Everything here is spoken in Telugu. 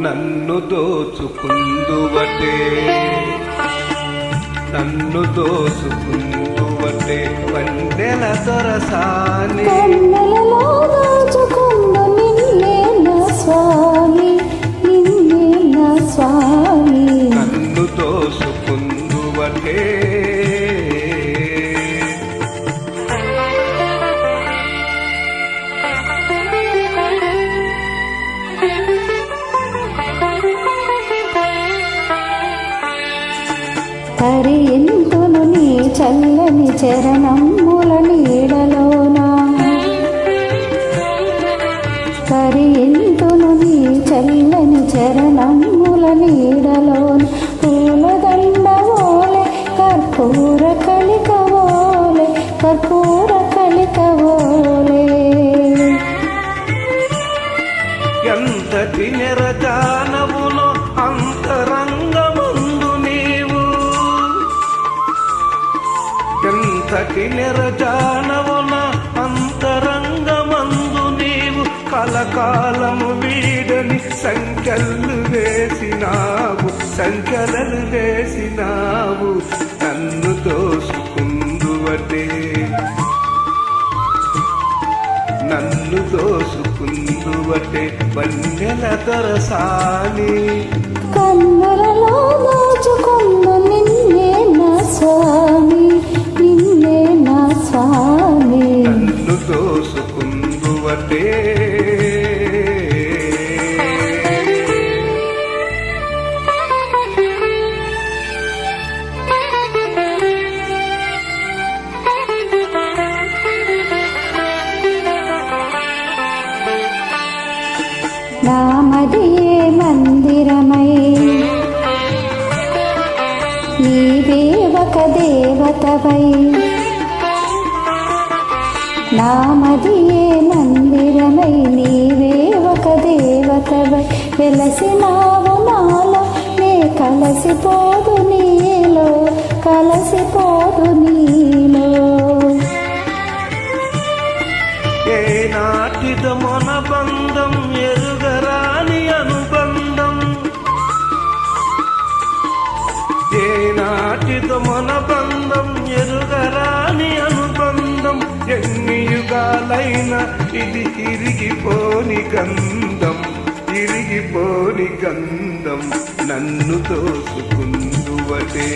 నన్ను దోచుకుందువటే నన్ను దోచుకుందువటే వన్నెల దొరసాని కన్నెలలో దోచుకుందు నిన్నే నా స్వామి నిన్నే నా స్వామి నన్ను దోచుకుందువటే తరియింతును నీ చల్లని చరణముల నీడలోన తరియింతును నీ చల్లని చరణముల నీడలోన పూలదండ ఓలే కర్పూర కలిక ఓలే కర్పూర కలిక ఓలే ఎంతటి నిరజానవులో అంతరంగముందు నీవు ఎంతటి నిరజానవుల అంతరంగమందు నీవు కలకాలము వీడని సంఖ్యలు వేసినావు సంఖ్యలు వేసినావు నన్ను దోసుకుందువటే నన్ను దోసుకుందువటే వన్నెల దొరసాని కన్నులలో దోచుకుందు నిన్నే నా స్వామి నిన్నే నా స్వామి నన్ను దోసుకుందువటే నామదియే మందిరమై నీవే ఒక దేవతవై నామదియే మందిరమై నీవే ఒక దేవతవై వెలసినావు నాలో నే కలసిపోదు నీలో కలసిపోదు నీలో ఏ నాటిదో మన బంధం ఎరుగరాని అనుబంధం ఏ నాటిదో మన బంధం ఎరుగరాని అనుబంధం ఎన్ని యుగాలైనా ఇది తిరిగిపోని గంధం తిరిగిపోని గంధం నన్ను దోసుకుందువటే